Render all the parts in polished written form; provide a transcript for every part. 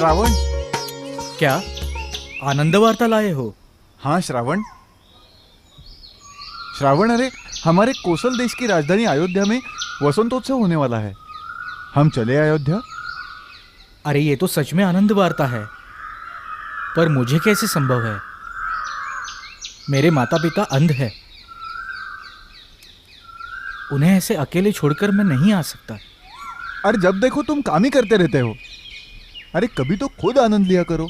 श्रावण। क्या आनंद वार्ता लाए हो? हाँ श्रावण। श्रावण, अरे हमारे कोसल देश की राजधानी अयोध्या में वसंतोत्सव होने वाला है। हम चले अयोध्या? अरे ये तो सच में आनंद वार्ता है, पर मुझे कैसे संभव है? मेरे माता पिता अंध है, उन्हें ऐसे अकेले छोड़कर मैं नहीं आ सकता। अरे जब देखो तुम काम ही करते रहते हो। अरे कभी तो खुद आनंद लिया करो।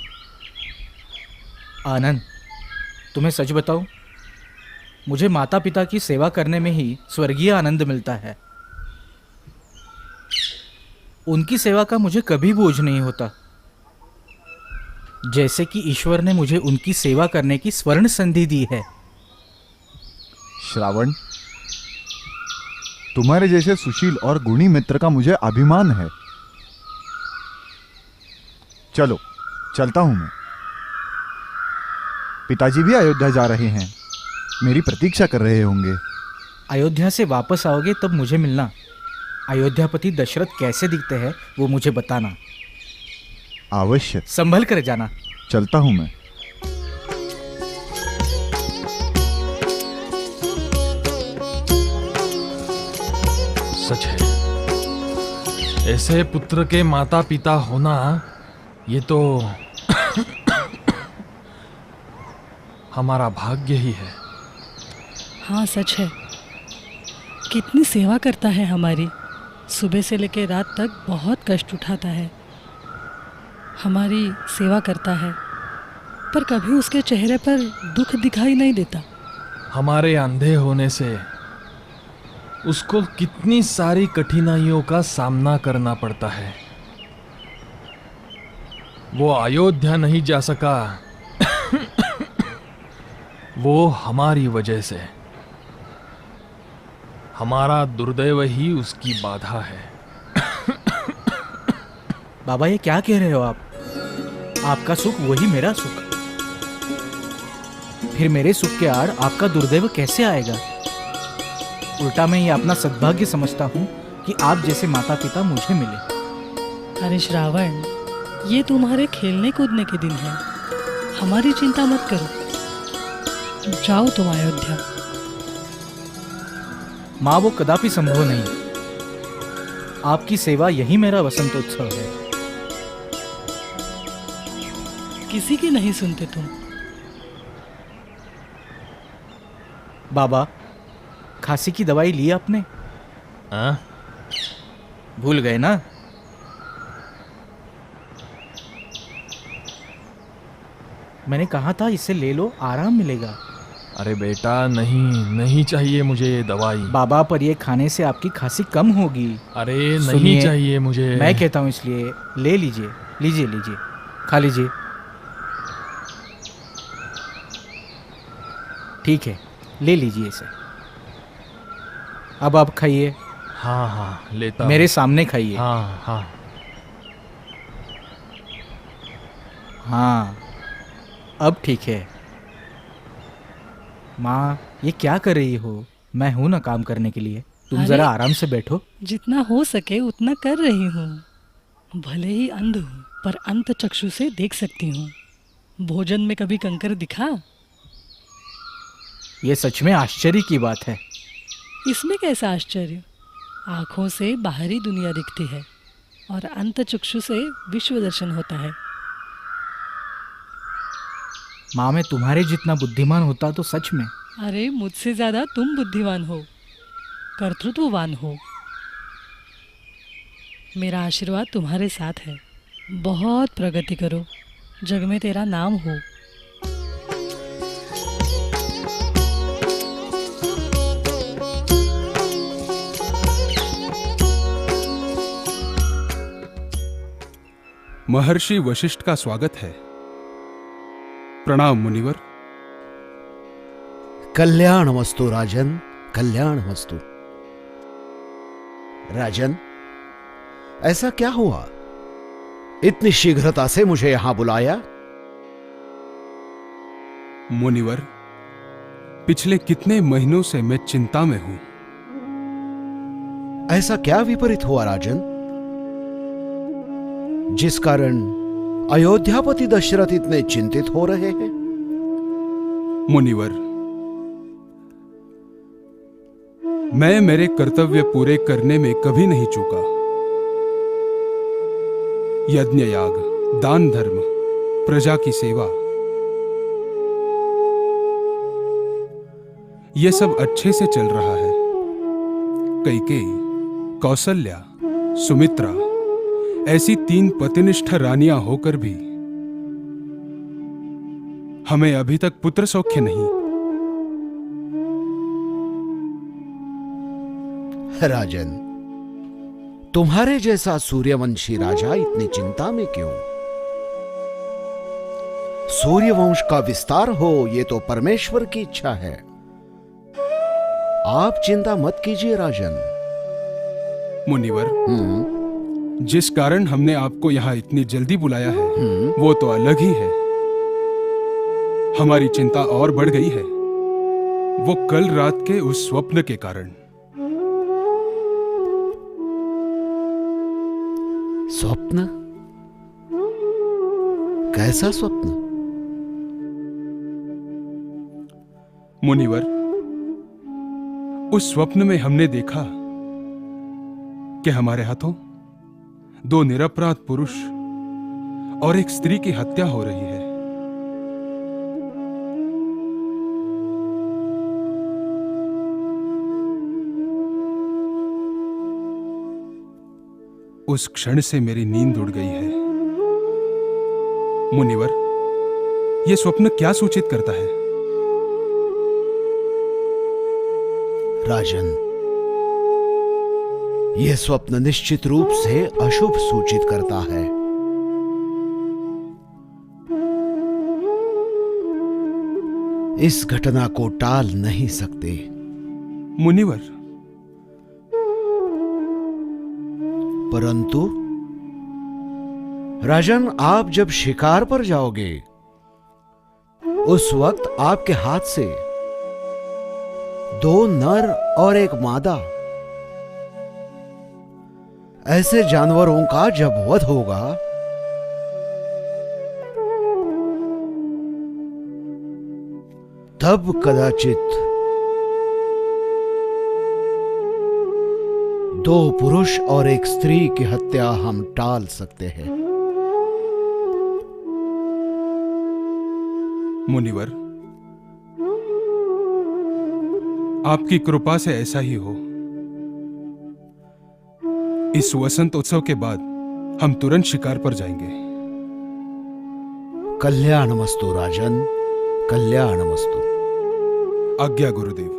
आनंद, तुम्हें सच बताऊं, मुझे माता पिता की सेवा करने में ही स्वर्गीय आनंद मिलता है। उनकी सेवा का मुझे कभी बोझ नहीं होता, जैसे कि ईश्वर ने मुझे उनकी सेवा करने की स्वर्ण संधि दी है। श्रावण, तुम्हारे जैसे सुशील और गुणी मित्र का मुझे अभिमान है। चलो चलता हूं मैं। पिताजी भी अयोध्या जा रहे हैं, मेरी प्रतीक्षा कर रहे होंगे। अयोध्या से वापस आओगे तब मुझे मिलना। अयोध्यापति दशरथ कैसे दिखते हैं वो मुझे बताना। अवश्य। संभल कर जाना। चलता हूं मैं। सच है, ऐसे पुत्र के माता पिता होना ये तो हमारा भाग्य ही है। हाँ सच है, कितनी सेवा करता है हमारी। सुबह से लेकर रात तक बहुत कष्ट उठाता है, हमारी सेवा करता है, पर कभी उसके चेहरे पर दुख दिखाई नहीं देता। हमारे अंधे होने से उसको कितनी सारी कठिनाइयों का सामना करना पड़ता है। वो अयोध्या नहीं जा सका वो हमारी वजह से। हमारा दुर्दैव ही उसकी बाधा है। बाबा ये क्या कह रहे हो आप? आपका सुख वही मेरा सुख, फिर मेरे सुख के आड़ आपका दुर्दैव कैसे आएगा? उल्टा मैं ये अपना सद्भाग्य समझता हूँ कि आप जैसे माता पिता मुझे मिले। अरे श्रावण, ये तुम्हारे खेलने कूदने के दिन है, हमारी चिंता मत करो। जाओ तुम अयोध्या। माँ वो कदापि संभव नहीं। आपकी सेवा यही मेरा वसंतोत्सव है। किसी की नहीं सुनते तुम। बाबा, खांसी की दवाई ली आपने? हाँ? भूल गए ना? मैंने कहा था इसे ले लो, आराम मिलेगा। अरे बेटा, नहीं चाहिए मुझे ये दवाई। बाबा, पर ये खाने से आपकी खांसी कम होगी। अरे सुनिए, नहीं चाहिए मुझे। मैं कहता हूँ इसलिए ले लीजिए। लीजिए, खा लीजिए। ठीक है, ले लीजिए इसे। अब आप खाइए। हाँ लेता मेरे हूँ। सामने खाइए। हाँ, अब ठीक है। माँ, ये क्या कर रही हो? मैं हूं ना काम करने के लिए। तुम जरा आराम से बैठो। जितना हो सके उतना कर रही हूँ। भले ही अंध हूँ, पर अंत चक्षु से देख सकती हूँ। भोजन में कभी कंकर दिखा? ये सच में आश्चर्य की बात है। इसमें कैसा आश्चर्य? आँखों से बाहरी दुनिया दिखती है और अंत चक्षु से विश्व दर्शन होता है। माँ, मैं तुम्हारे जितना बुद्धिमान होता तो सच में। अरे मुझसे ज्यादा तुम बुद्धिमान हो, कर्तृत्ववान हो। मेरा आशीर्वाद तुम्हारे साथ है। बहुत प्रगति करो, जग में तेरा नाम हो। महर्षि वशिष्ठ का स्वागत है। प्रणाम मुनिवर। कल्याणमस्तु राजन, कल्याणमस्तु। राजन, ऐसा क्या हुआ? इतनी शीघ्रता से मुझे यहां बुलाया? मुनिवर, पिछले कितने महीनों से मैं चिंता में हूं। ऐसा क्या विपरीत हुआ राजन, जिस कारण अयोध्यापति दशरथ इतने चिंतित हो रहे हैं? मुनिवर, मैं मेरे कर्तव्य पूरे करने में कभी नहीं चूका। यज्ञ याग, दान धर्म, प्रजा की सेवा, यह सब अच्छे से चल रहा है। कैकेयी, कौसल्या, सुमित्रा ऐसी 3 पतिनिष्ठ रानियां होकर भी हमें अभी तक पुत्र सौख्य नहीं। राजन, तुम्हारे जैसा सूर्यवंशी राजा इतनी चिंता में क्यों? सूर्यवंश का विस्तार हो, ये तो परमेश्वर की इच्छा है। आप चिंता मत कीजिए राजन। मुनिवर, जिस कारण हमने आपको यहां इतनी जल्दी बुलाया है वो तो अलग ही है। हमारी चिंता और बढ़ गई है, वो कल रात के उस स्वप्न के कारण। स्वप्न? कैसा स्वप्न? मुनिवर, उस स्वप्न में हमने देखा कि हमारे हाथों 2 निरपराध पुरुष और एक स्त्री की हत्या हो रही है। उस क्षण से मेरी नींद उड़ गई है। मुनिवर, यह स्वप्न क्या सूचित करता है? राजन, यह स्वप्न निश्चित रूप से अशुभ सूचित करता है। इस घटना को टाल नहीं सकते। मुनिवर, परंतु राजन, आप जब शिकार पर जाओगे उस वक्त आपके हाथ से 2 नर और एक मादा ऐसे जानवरों का जब वध होगा तब कदाचित 2 पुरुष और एक स्त्री की हत्या हम टाल सकते हैं। मुनिवर, आपकी कृपा से ऐसा ही हो। इस वसंत उत्सव के बाद हम तुरंत शिकार पर जाएंगे। कल्याणमस्तु राजन, कल्याणमस्तु। आज्ञा गुरुदेव।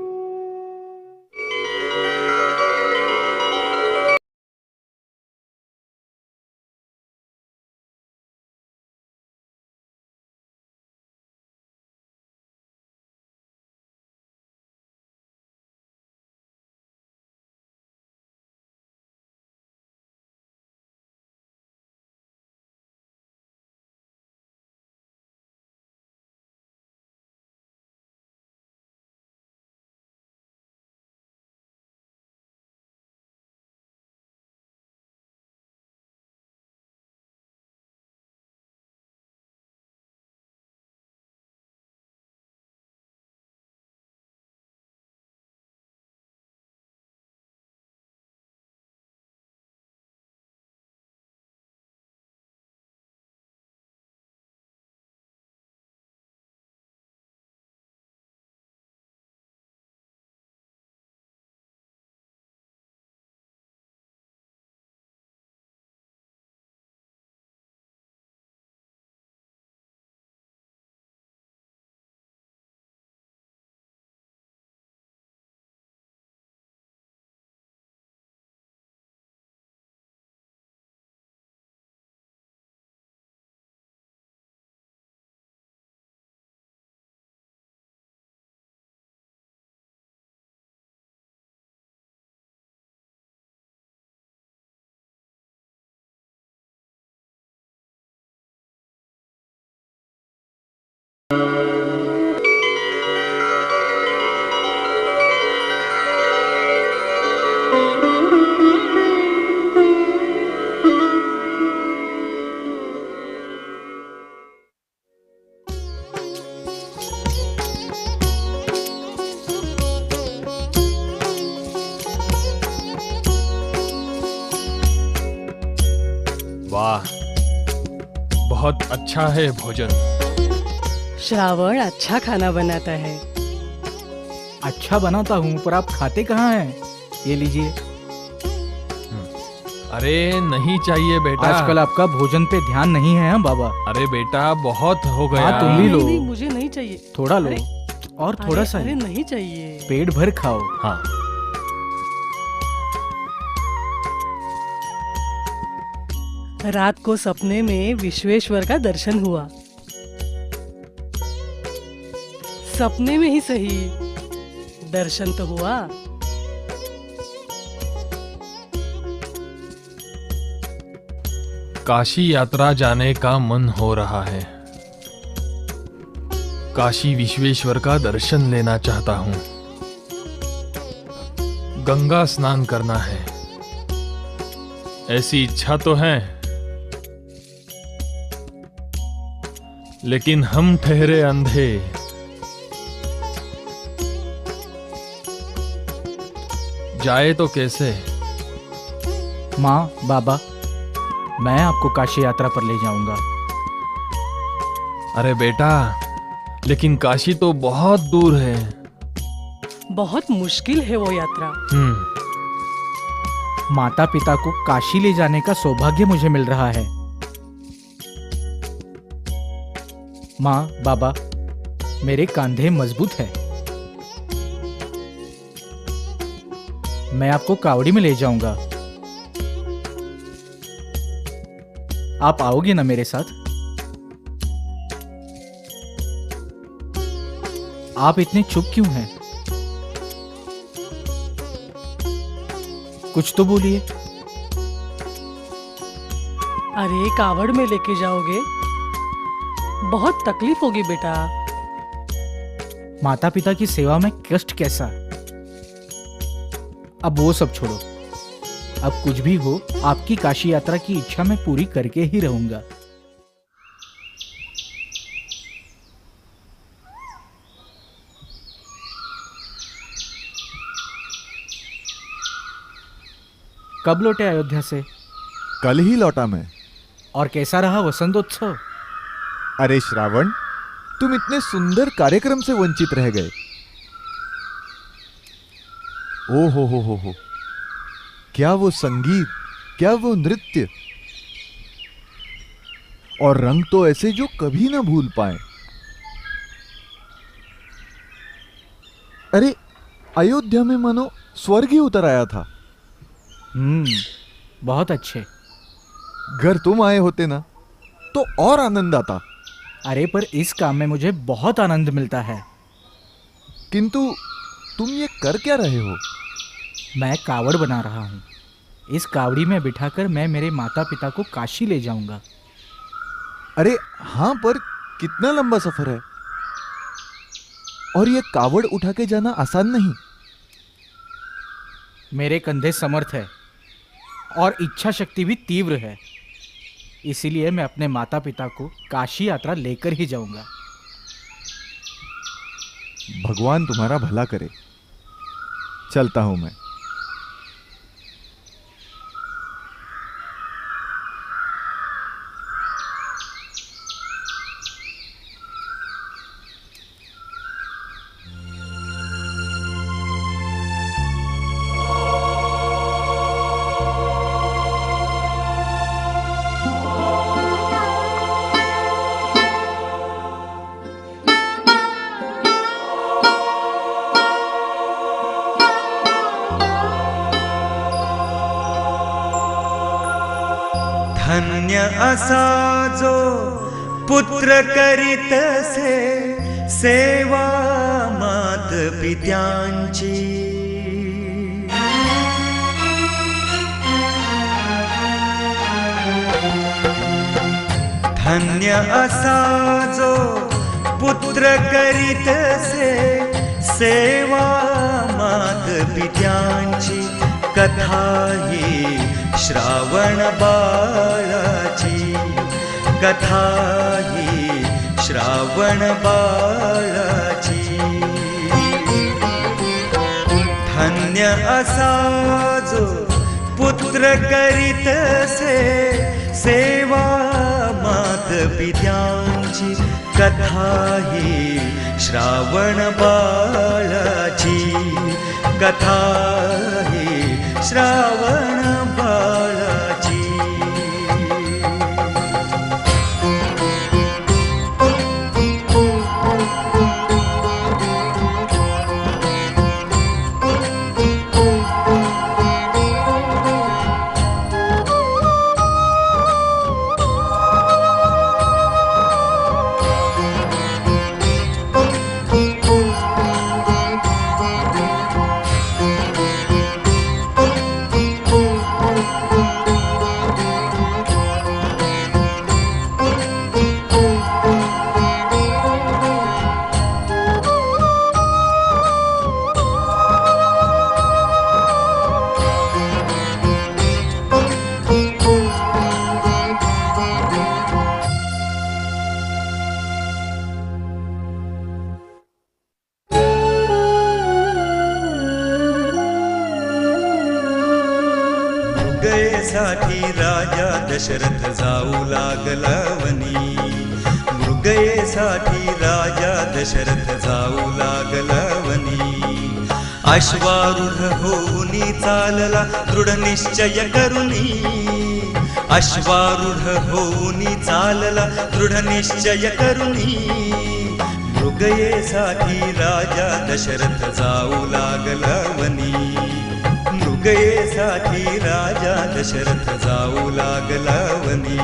वाह, बहुत अच्छा है भोजन। श्रावण अच्छा खाना बनाता है। अच्छा बनाता हूँ पर आप खाते कहाँ हैं? ये लीजिए। अरे नहीं चाहिए बेटा। आजकल आपका भोजन पे ध्यान नहीं है हाँ बाबा। अरे बेटा बहुत हो गया। हाँ, तुम भी लो। नहीं, मुझे नहीं चाहिए। थोड़ा लो अरे, और थोड़ा सा अरे ही। नहीं चाहिए। पेट भर खाओ। हाँ रात को सपने में विश्वेश्वर का दर्शन हुआ। सपने में ही सही, दर्शन तो हुआ। काशी यात्रा जाने का मन हो रहा है। काशी विश्वेश्वर का दर्शन लेना चाहता हूँ। गंगा स्नान करना है, ऐसी इच्छा तो है, लेकिन हम ठहरे अंधे। जाए तो कैसे? माँ बाबा, मैं आपको काशी यात्रा पर ले जाऊंगा। अरे बेटा, लेकिन काशी तो बहुत दूर है। बहुत मुश्किल है वो यात्रा। माता पिता को काशी ले जाने का सौभाग्य मुझे मिल रहा है। माँ बाबा, मेरे कंधे मजबूत है। मैं आपको कावड़ी में ले जाऊंगा। आप आओगे ना मेरे साथ? आप इतने चुप क्यों हैं? कुछ तो बोलिए। अरे कावड़ में लेके जाओगे, बहुत तकलीफ होगी बेटा। माता पिता की सेवा में कष्ट कैसा? अब वो सब छोड़ो। अब कुछ भी हो, आपकी काशी यात्रा की इच्छा मैं पूरी करके ही रहूंगा। कब लौटे अयोध्या से? कल ही लौटा मैं। और कैसा रहा वसंतोत्सव? अरे श्रावण, तुम इतने सुंदर कार्यक्रम से वंचित रह गए। ओ हो, क्या वो संगीत, क्या वो नृत्य, और रंग तो ऐसे जो कभी ना भूल पाए। अरे अयोध्या में मानो स्वर्ग ही उतर आया था। बहुत अच्छे। घर तुम आए होते ना तो और आनंद आता। अरे पर इस काम में मुझे बहुत आनंद मिलता है। किंतु तुम ये कर क्या रहे हो? मैं कावड़ बना रहा हूँ। इस कावड़ी में बिठाकर मैं मेरे माता पिता को काशी ले जाऊंगा। अरे हाँ, पर कितना लंबा सफर है, और ये कावड़ उठा के जाना आसान नहीं। मेरे कंधे समर्थ है और इच्छा शक्ति भी तीव्र है। इसीलिए मैं अपने माता पिता को काशी यात्रा लेकर ही जाऊंगा। भगवान तुम्हारा भला करे। चलता हूं मैं। धन्य असा जो पुत्र करीतसे सेवा मात पित्यांची। धन्य असा जो पुत्र करीतसे सेवा मात पित्यांची। कथा ही श्रावण बाळाची, कथा ही श्रावण बाळाची। धन्य असा जो पुत्र करीतसे सेवा मात पित्यांची कथा ही श्रावण बाळाची कथा ही श्रावण बाळाची मृगयेसाठी राजा दशरथ जाऊ लागला वनी मृगयेसाठी राजा दशरथ जाऊ लागला वनी अश्वारूढ होऊनी चालला दृढ निश्चय करुनी अश्वारूढ होऊनी चालला दृढ निश्चय करुनी मृगयेसाठी राजा दशरथ जाऊ लागला वनी मृगयेसाठी राजा दशरथ जाऊ लागला वनी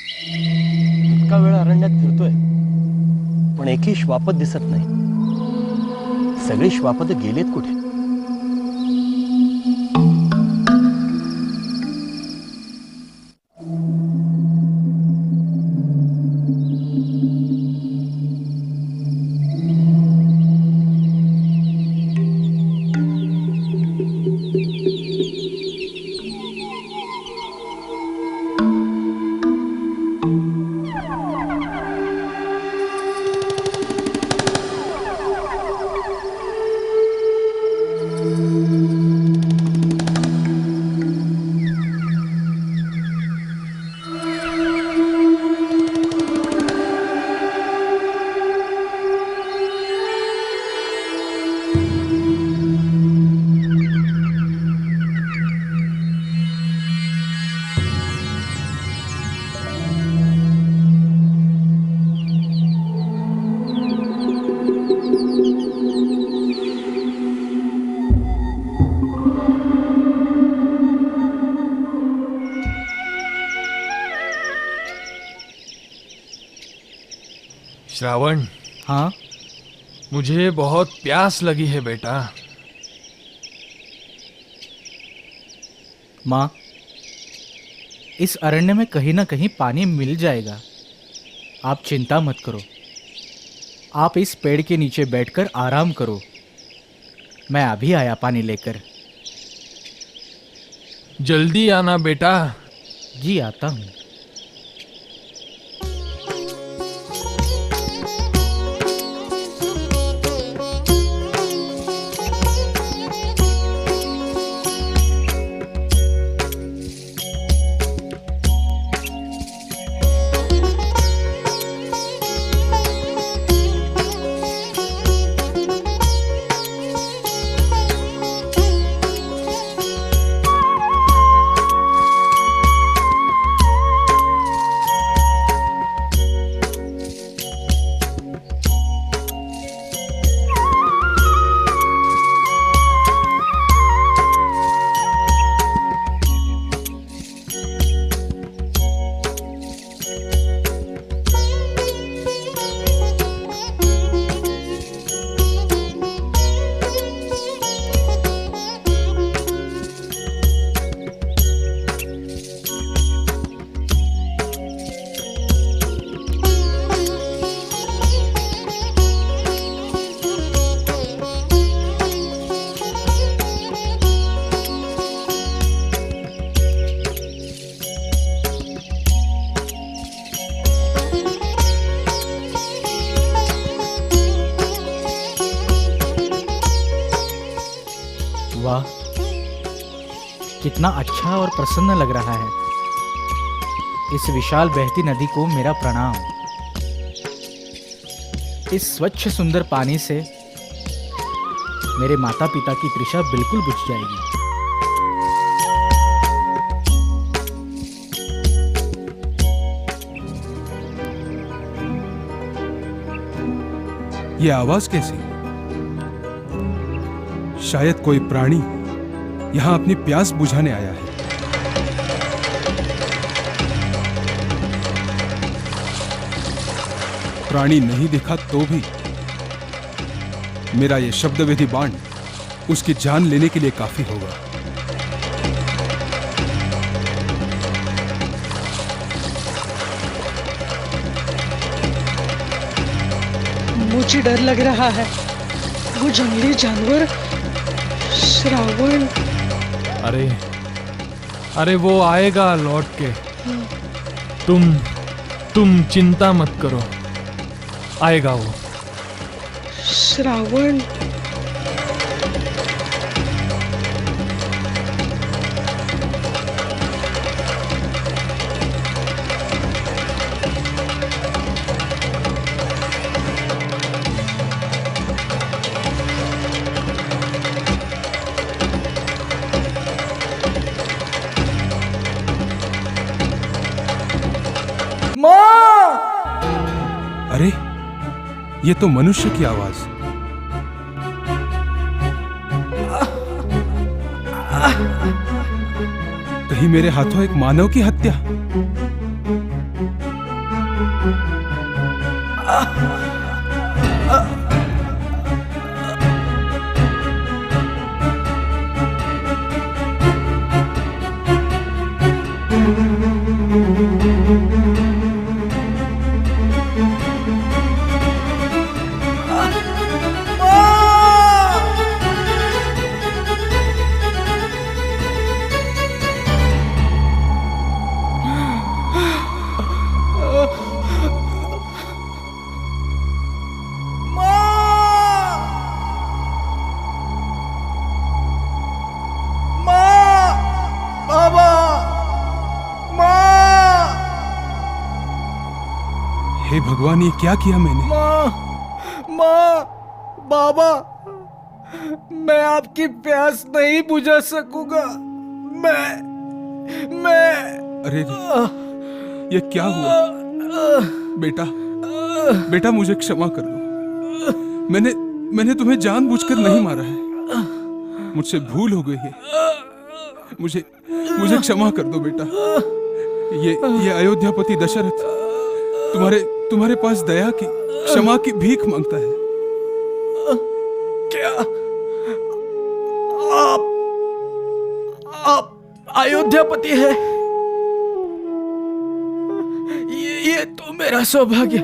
इतका वेळ अरण्यात फिरतोय पण एकही श्वापद दिसत नाही सगळी श्वापद गेलेत कुठे श्रावण हाँ मुझे बहुत प्यास लगी है बेटा माँ इस अरण्य में कहीं ना कहीं पानी मिल जाएगा आप चिंता मत करो आप इस पेड़ के नीचे बैठकर आराम करो मैं अभी आया पानी लेकर जल्दी आना बेटा जी आता हूँ वाह, कितना अच्छा और प्रसन्न लग रहा है। इस विशाल बहती नदी को मेरा प्रणाम। इस स्वच्छ सुंदर पानी से मेरे माता पिता की तृषा बिल्कुल बुझ जाएगी। ये आवाज कैसी? शायद कोई प्राणी यहां अपनी प्यास बुझाने आया है। प्राणी नहीं दिखा तो भी मेरा ये शब्दवेदी बाण उसकी जान लेने के लिए काफी होगा। मुझे डर लग रहा है। वो जंगली जानवर श्रावण। अरे अरे वो आएगा लौट के। तुम चिंता मत करो, आएगा वो। श्रावण। अरे ये तो मनुष्य की आवाज। कहीं मेरे हाथों एक मानव की हत्या? हे भगवान, ये क्या किया मैंने? माँ, बाबा, मैं आपकी प्यास नहीं बुझा सकूंगा। मैं अरे ये क्या हुआ? बेटा, बेटा मुझे क्षमा कर दो। मैंने तुम्हें जानबूझकर नहीं मारा है। मुझसे भूल हो गई है। मुझे क्षमा कर दो बेटा। ये अयोध्यापति दशरथ तुम्हारे पास दया की, क्षमा की भीख मांगता है। क्या आप अयोध्यापति है? ये तो मेरा सौभाग्य,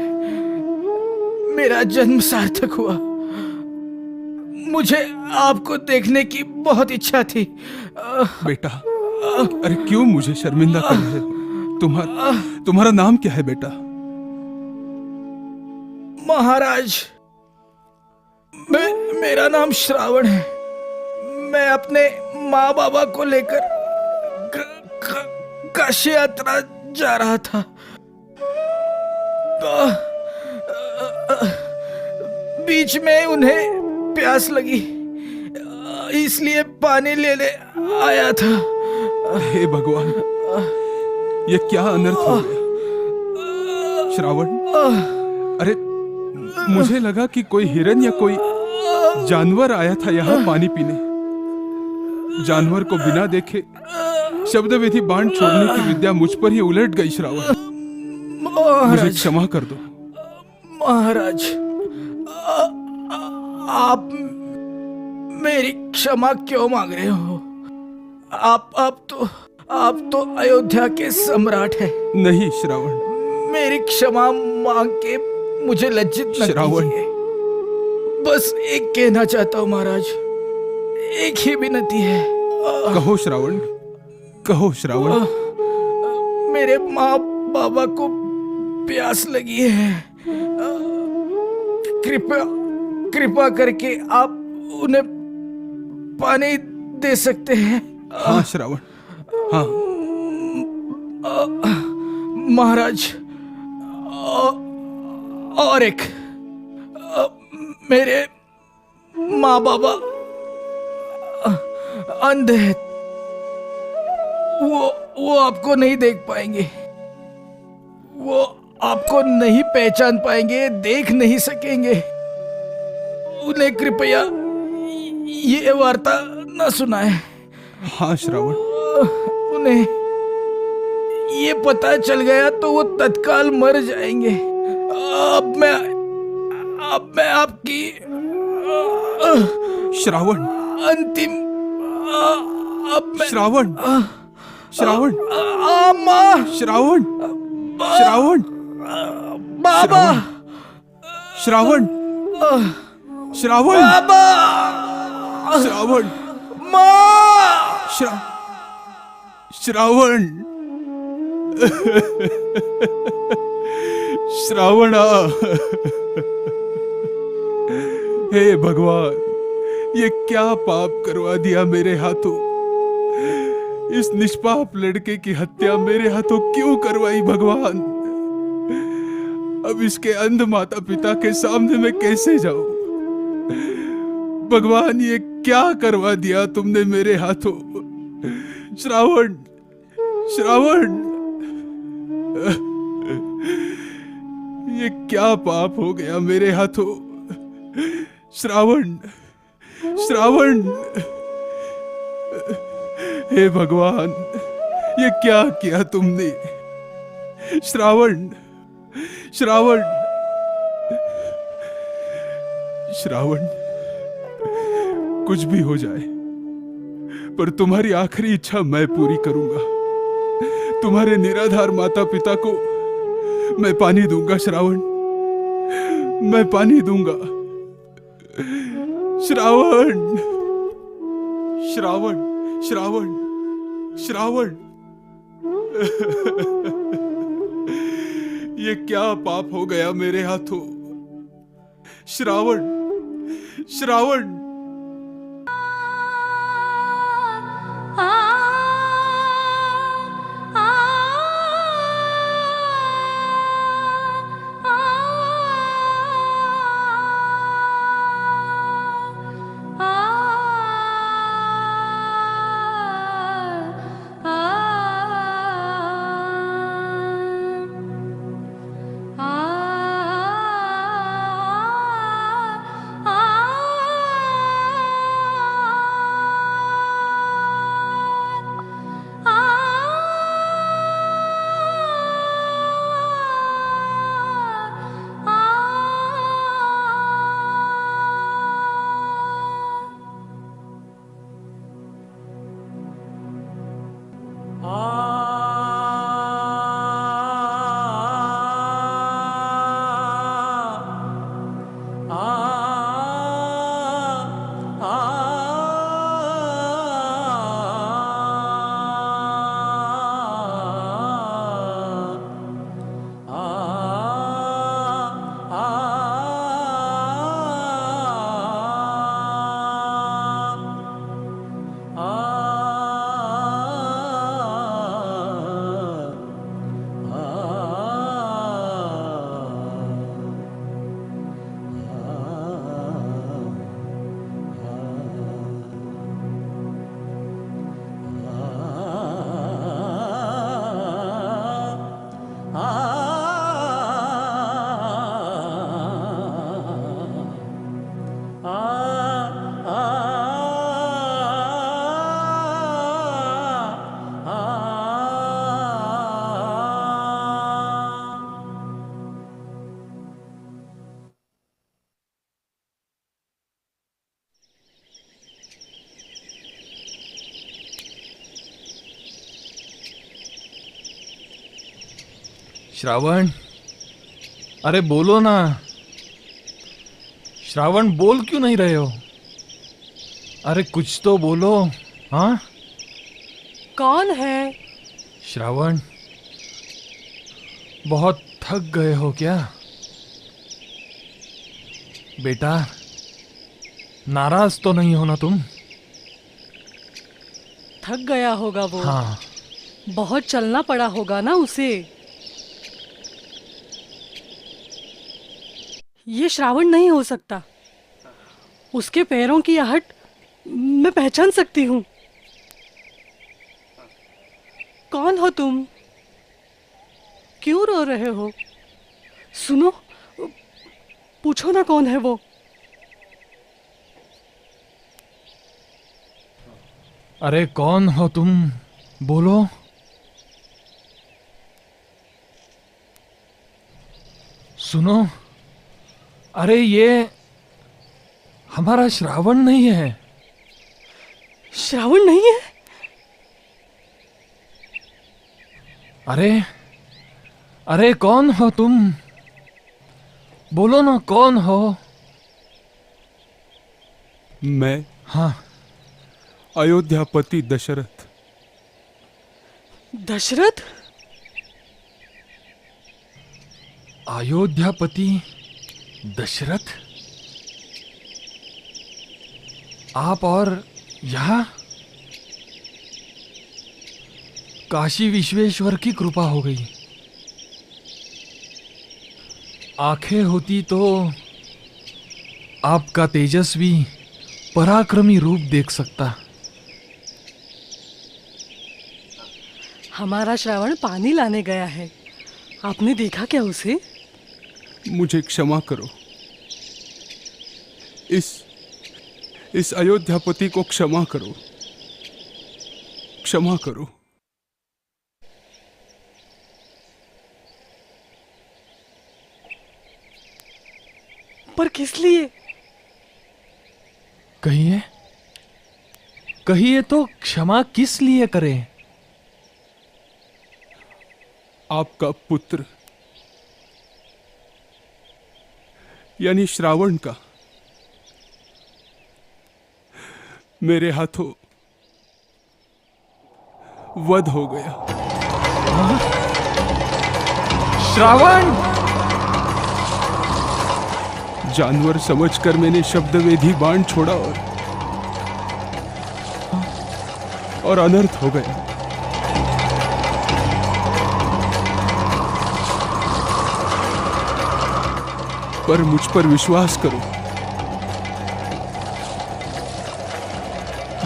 मेरा जन्म सार्थक हुआ। मुझे आपको देखने की बहुत इच्छा थी। बेटा, अरे क्यों मुझे शर्मिंदा कर रहे हो? तुम्हारा नाम क्या है बेटा? महाराज, मेरा नाम श्रावण है। मैं अपने माँ बाबा को लेकर काशी यात्रा जा रहा था। बीच में उन्हें प्यास लगी, इसलिए पानी लेने आया था। हे भगवान, ये क्या अनर्थ हो गया? श्रावण, अरे मुझे लगा कि कोई हिरन या कोई जानवर आया था यहाँ पानी पीने। जानवर को बिना देखे शब्दवेदी बाण छोड़ने की विद्या मुझ पर ही उलट गई। श्रावण, मुझे क्षमा कर दो। महाराज, आप मेरी क्षमा क्यों मांग रहे हो? आप तो अयोध्या के सम्राट हैं। नहीं श्रावण, मेरी क्षमा मांग के मुझे लज्जित न श्रावण, कीजिए। बस एक कहना चाहता हूँ महाराज, एक ही विनती है। कहो श्रावण, कहो श्रावण। मेरे माँ बाबा को प्यास लगी है। कृपा करके आप उन्हें पानी दे सकते हैं? हाँ श्रावण, हाँ। महाराज, और एक, मेरे माँ बाबा अंधे हैं, वो आपको नहीं देख पाएंगे, वो आपको नहीं पहचान पाएंगे, देख नहीं सकेंगे। उन्हें कृपया ये वार्ता न सुनाएं। हाँ श्रावण, उन्हें ये पता चल गया तो वो तत्काल मर जाएंगे। अब मैं आपकी श्रावण, अंतिम अब मैं श्रावण, श्रावण, माँ, श्रावण, श्रावण, बाबा, श्रावण, श्रावण, बाबा, श्रावण, माँ, श्रावण, श्रावणा। हे भगवान, ये क्या पाप करवा दिया मेरे हाथों। इस निष्पाप लड़के की हत्या मेरे हाथों क्यों करवाई भगवान। अब इसके अंध माता पिता के सामने मैं कैसे जाऊं। भगवान, ये क्या करवा दिया तुमने मेरे हाथों। श्रावण, श्रावण, ये क्या पाप हो गया मेरे हाथों। श्रावण, श्रावण, हे भगवान, ये क्या किया तुमने। श्रावण, श्रावण, श्रावण, कुछ भी हो जाए पर तुम्हारी आखिरी इच्छा मैं पूरी करूंगा। तुम्हारे निराधार माता पिता को मैं पानी दूंगा श्रावण, मैं पानी दूंगा। श्रावण, श्रावण, श्रावण, श्रावण, ये क्या पाप हो गया मेरे हाथों। श्रावण, श्रावण, श्रावण, अरे बोलो ना। श्रावण, बोल क्यों नहीं रहे हो? अरे कुछ तो बोलो। हाँ कौन है? श्रावण, बहुत थक गए हो क्या? बेटा, नाराज तो नहीं हो ना तुम? थक गया होगा वो। हाँ, बहुत चलना पड़ा होगा ना उसे। ये श्रावण नहीं हो सकता। उसके पैरों की आहट मैं पहचान सकती हूँ। कौन हो तुम? क्यों रो रहे हो? सुनो, पूछो ना कौन है वो। अरे कौन हो तुम? बोलो। सुनो, अरे ये हमारा श्रावण नहीं है। श्रावण नहीं है? अरे अरे कौन हो तुम? बोलो ना कौन हो? मैं हाँ, अयोध्यापति दशरथ। दशरथ? अयोध्यापति दशरथ? आप और यहाँ? काशी विश्वेश्वर की कृपा हो गई। आंखें होती तो आपका तेजस्वी पराक्रमी रूप देख सकता। हमारा श्रावण पानी लाने गया है। आपने देखा क्या उसे? मुझे क्षमा करो। इस अयोध्यापति को क्षमा करो, क्षमा करो। पर किस लिए? कहिए, कहिए तो क्षमा किस लिए करें? आपका पुत्र यानी श्रावण का मेरे हाथों वध हो गया। श्रावण! जानवर समझकर मैंने शब्दवेधी बाण छोड़ा और अनर्थ हो गया। पर मुझ पर विश्वास करो,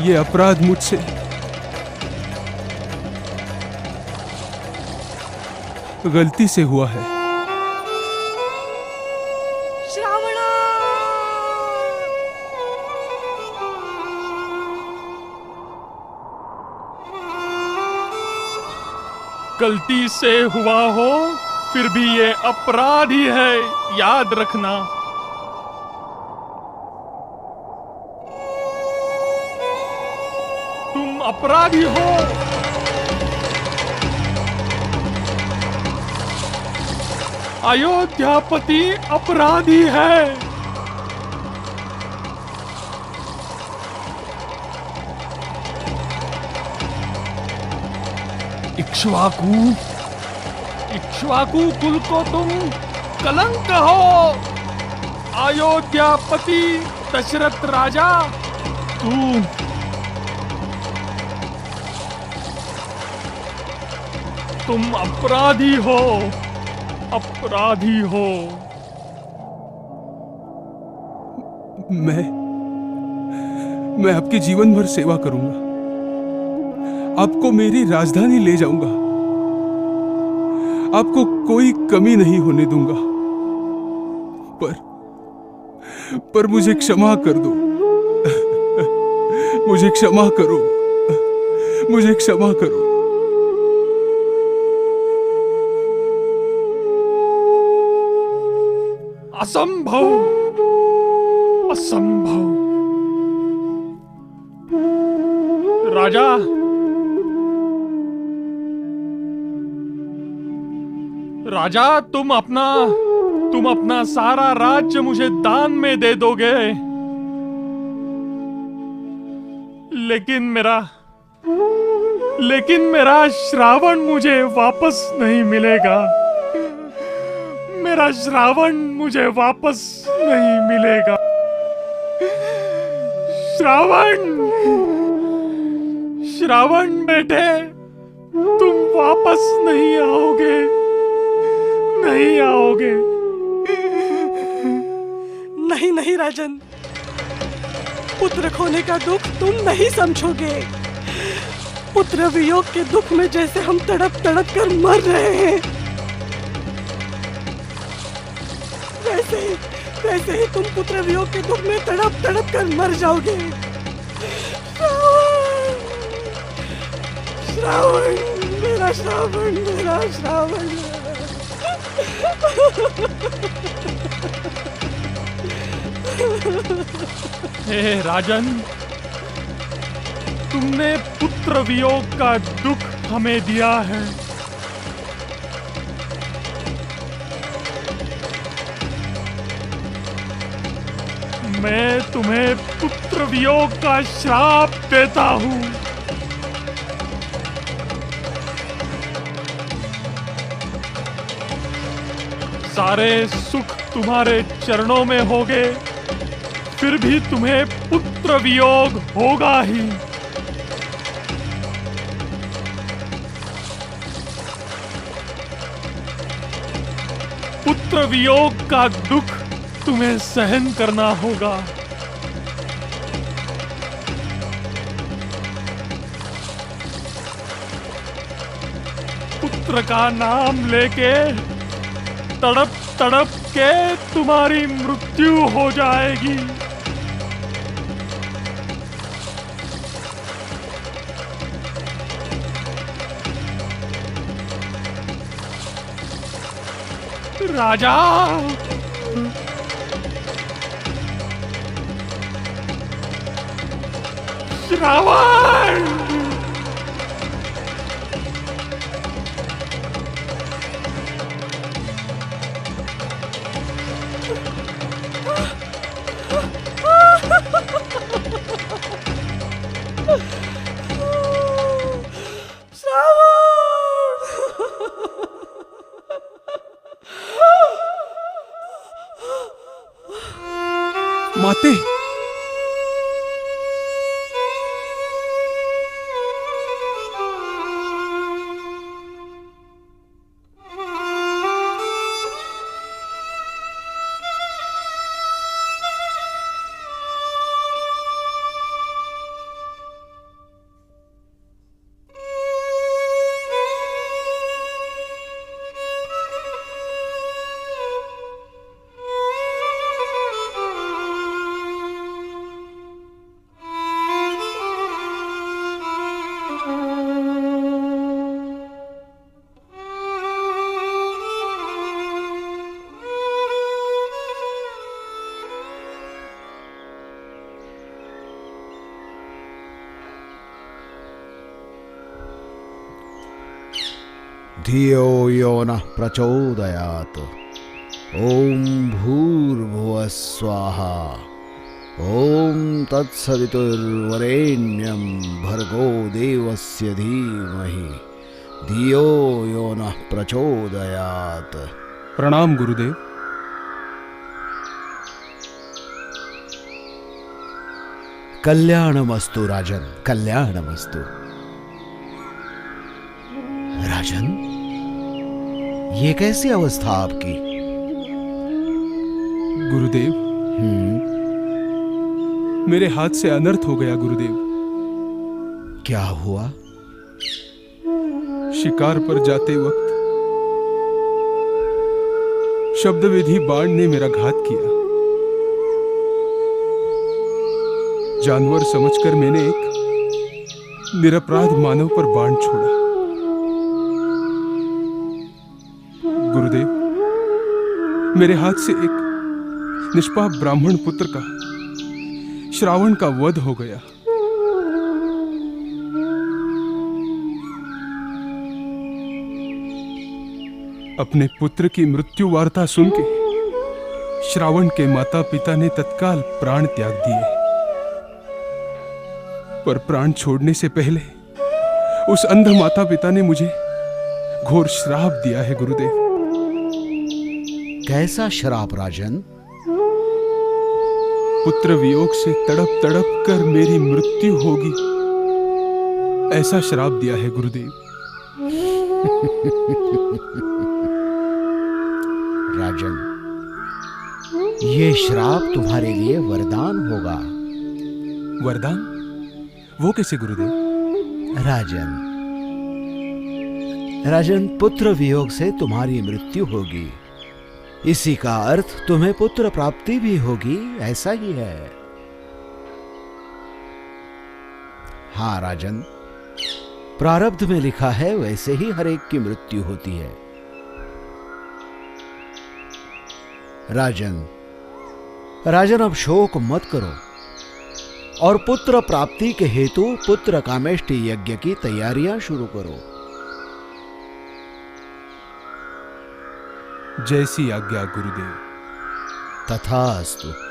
ये अपराध मुझसे गलती से हुआ है। श्रावणा! गलती से हुआ हो फिर भी ये अपराध ही है, याद रखना। तुम अपराधी हो। अयोध्यापति अपराधी है। इक्ष्वाकु कुल को तुम कलंक हो। अयोध्यापति दशरथ राजा, तुम अपराधी हो, अपराधी हो। मैं आपकी जीवन भर सेवा करूंगा, आपको मेरी राजधानी ले जाऊंगा, आपको कोई कमी नहीं होने दूंगा। पर मुझे क्षमा कर दो। मुझे क्षमा करो, मुझे क्षमा करो। असंभव, असंभव। राजा, राजा, तुम अपना सारा राज्य मुझे दान में दे दोगे, लेकिन मेरा श्रावण मुझे वापस नहीं मिलेगा। मेरा श्रावण मुझे वापस नहीं मिलेगा। श्रावण, श्रावण बेटे, तुम वापस नहीं आओगे, नहीं आओगे। नहीं नहीं राजन, पुत्र खोने का दुख तुम नहीं समझोगे। पुत्र वियोग के दुख में जैसे हम तड़प तड़प कर मर रहे हैं, वैसे ही तुम पुत्र वियोग के दुख में तड़प तड़प कर मर जाओगे। श्रावण, मेरा श्रावण, मेरा श्रावण। हे राजन, तुमने पुत्र वियोग का दुख हमें दिया है। मैं तुम्हें पुत्र वियोग का श्राप देता हूं। सारे सुख तुम्हारे चरणों में होंगे, फिर भी तुम्हें पुत्र वियोग होगा ही। पुत्र वियोग का दुख तुम्हें सहन करना होगा। पुत्र का नाम लेके तड़प तड़प के तुम्हारी मृत्यु हो जाएगी। राजा, श्रावण, माते, धियो यो नः प्रचोदयात्। ओम भूर्भुवः स्वाहा। ओम तत्सवितुर्वरेण्यं भर्गो देवस्य धीमहि धियो यो नः प्रचोदयात्। प्रणाम गुरुदेव। कल्याणमस्तु राजन, कल्याणमस्तु। राजन, ये कैसी अवस्था आपकी? गुरुदेव, मेरे हाथ से अनर्थ हो गया गुरुदेव। क्या हुआ? शिकार पर जाते वक्त शब्द विधि बाण ने मेरा घात किया। जानवर समझकर मैंने एक निरपराध मानव पर बाण छोड़ा। गुरुदेव, मेरे हाथ से एक निष्पाप ब्राह्मण पुत्र का, श्रावण का वध हो गया। अपने पुत्र की मृत्यु वार्ता सुन के श्रावण के माता पिता ने तत्काल प्राण त्याग दिए। पर प्राण छोड़ने से पहले उस अंध माता पिता ने मुझे घोर श्राप दिया है गुरुदेव। कैसा श्राप राजन? पुत्र वियोग से तड़प तड़प कर मेरी मृत्यु होगी, ऐसा श्राप दिया है गुरुदेव। राजन, ये श्राप तुम्हारे लिए वरदान होगा। वरदान? वो कैसे गुरुदेव? राजन, पुत्र वियोग से तुम्हारी मृत्यु होगी। इसी का अर्थ तुम्हें पुत्र प्राप्ति भी होगी, ऐसा ही है। हाँ राजन, प्रारब्ध में लिखा है वैसे ही हर एक की मृत्यु होती है। राजन, अब शोक मत करो और पुत्र प्राप्ति के हेतु पुत्र कामेष्टि यज्ञ की तैयारियां शुरू करो। जैसी आज्ञा गुरुदेव। तथास्तु।